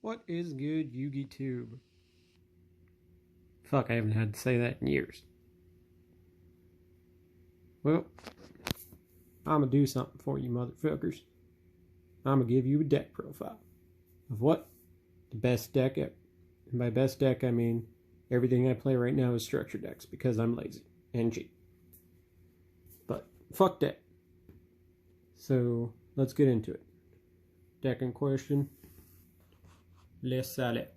What is good, YugiTube? Fuck, I haven't had to say that in years. Well, I'm gonna do something for you motherfuckers. I'm gonna give you a deck profile. Of what? The best deck ever. And by best deck, I mean everything I play right now is structure decks because I'm lazy and cheap. But fuck that. So let's get into it. Deck in question. Les Salets.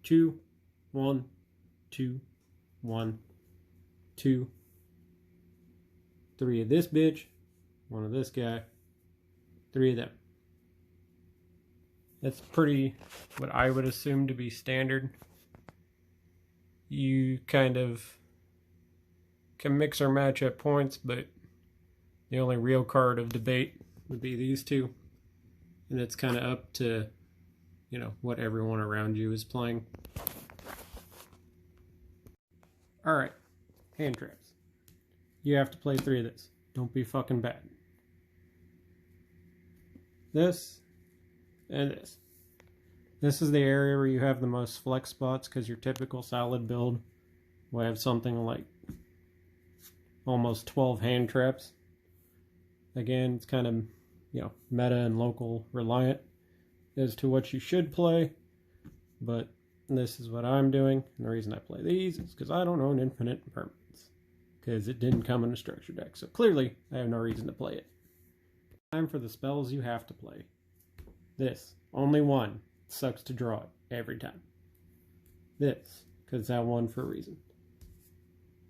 2, 1, 2, 1, 2. 3 of this bitch, 1 of this guy, 3 of them. That's pretty what I would assume to be standard. You kind of can mix or match at points, but the only real card of debate would be these two. And it's kind of up to, you know, what everyone around you is playing. Alright, hand traps. You have to play 3 of this. Don't be fucking bad. This and this. This is the area where you have the most flex spots because your typical solid build will have something like almost 12 hand traps. Again, it's kind of, you know, meta and local reliant as to what you should play, but this is what I'm doing, and the reason I play these is because I don't own infinite impermanence, because it didn't come in a structure deck, so clearly I have no reason to play it. Time for the spells you have to play. This, only 1, sucks to draw it every time. This, because that 1 for a reason.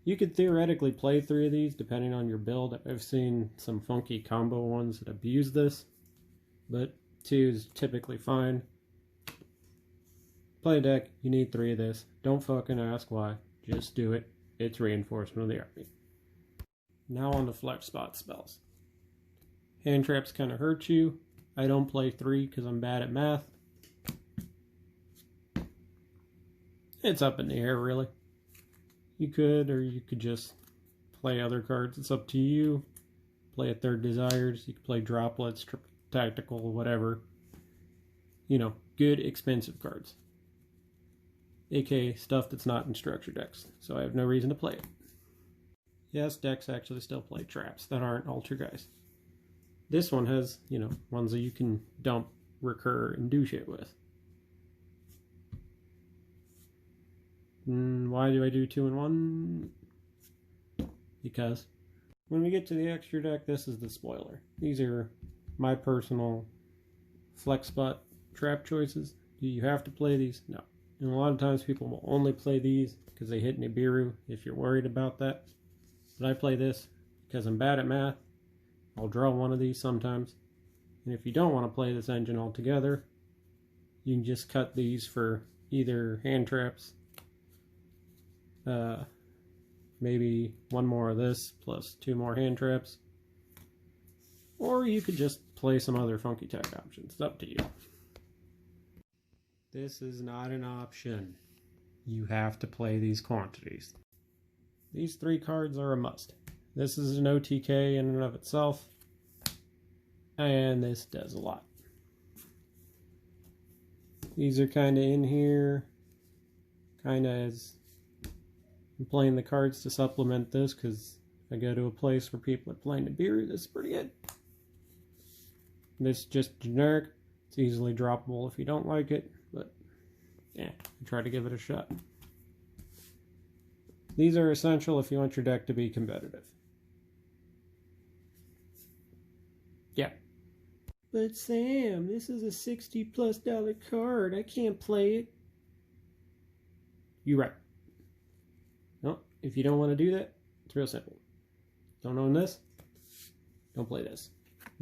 You could theoretically play 3 of these depending on your build. I've seen some funky combo ones that abuse this, but 2 is typically fine. Play a deck, you need 3 of this. Don't fucking ask why, just do it. It's reinforcement of the army. Now on to flex spot spells. Hand traps kind of hurt you. I don't play 3 because I'm bad at math. It's up in the air, really. You could, or you could just play other cards. It's up to you. Play a Third Desires. You could play Droplets, Tactical, whatever. You know, good, expensive cards. AKA stuff that's not in structure decks. So I have no reason to play it. Yes, decks actually still play traps that aren't Ultra guys. This one has, you know, ones that you can dump, recur, and do shit with. Why do I do 2 and 1? Because when we get to the extra deck, this is the spoiler. These are my personal flex spot trap choices. Do you have to play these? No. And a lot of times people will only play these because they hit Nibiru, if you're worried about that. But I play this because I'm bad at math. I'll draw 1 of these sometimes. And if you don't want to play this engine altogether, you can just cut these for either hand traps, maybe 1 more of this plus 2 more hand traps, or you could just play some other funky tech options. It's up to you. This is not an option. You have to play these quantities. These 3 cards are a must. This is an OTK in and of itself, and this does a lot. These are kind of in here, kind of as I'm playing the cards to supplement this, because if I go to a place where people are playing Nibiru, this is pretty good. This is just generic. It's easily droppable if you don't like it, but yeah, I try to give it a shot. These are essential if you want your deck to be competitive. Yeah. But Sam, this is a $60+ card. I can't play it. You're right. No, if you don't want to do that, it's real simple. Don't own this, don't play this.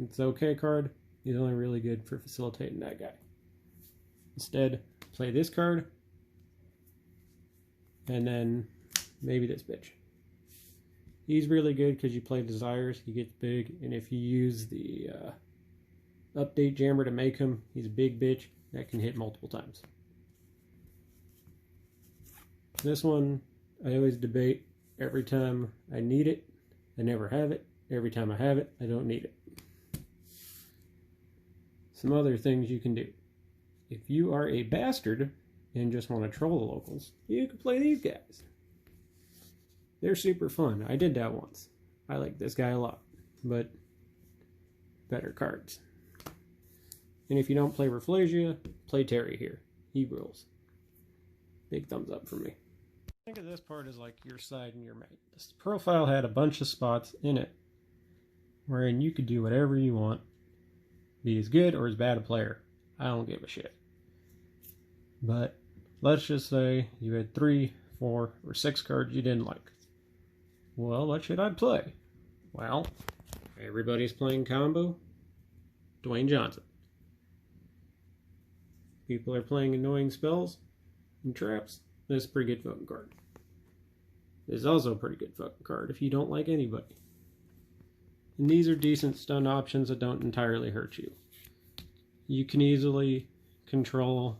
It's an okay card. He's only really good for facilitating that guy. Instead, play this card, and then maybe this bitch. He's really good because you play Desires, he gets big, and if you use the update jammer to make him, he's a big bitch that can hit multiple times. This one, I always debate. Every time I need it, I never have it. Every time I have it, I don't need it. Some other things you can do. if you are a bastard and just want to troll the locals, you can play these guys. They're super fun. I did that once. I like this guy a lot, but better cards. And if you don't play Rafflesia, play Terry here. He rules. Big thumbs up for me. Think of this part as like your side and your mate. This profile had a bunch of spots in it wherein you could do whatever you want. Be as good or as bad a player. I don't give a shit. But let's just say you had 3, 4, or 6 cards you didn't like. Well, what should I play? Well, everybody's playing combo. Dwayne Johnson. People are playing annoying spells and traps. This is a pretty good fucking card. This is also a pretty good fucking card if you don't like anybody. And these are decent stun options that don't entirely hurt you. You can easily control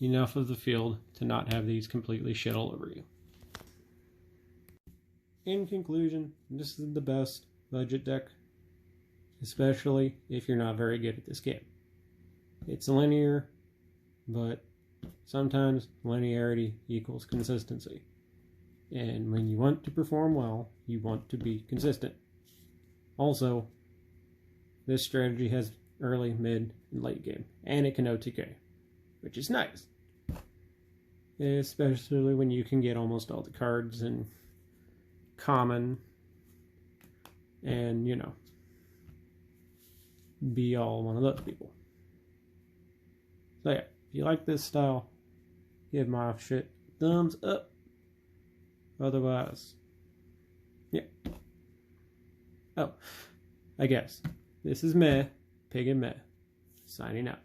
enough of the field to not have these completely shit all over you. In conclusion, this is the best budget deck, especially if you're not very good at this game. It's linear, but sometimes linearity equals consistency. And when you want to perform well, you want to be consistent. Also, this strategy has early, mid, and late game, and it can OTK, which is nice. Especially when you can get almost all the cards in common and, you know, be all one of those people. So yeah, if you like this style, give my shit thumbs up. Otherwise, yeah. Oh, I guess this is Meh, Pig and Meh, signing out.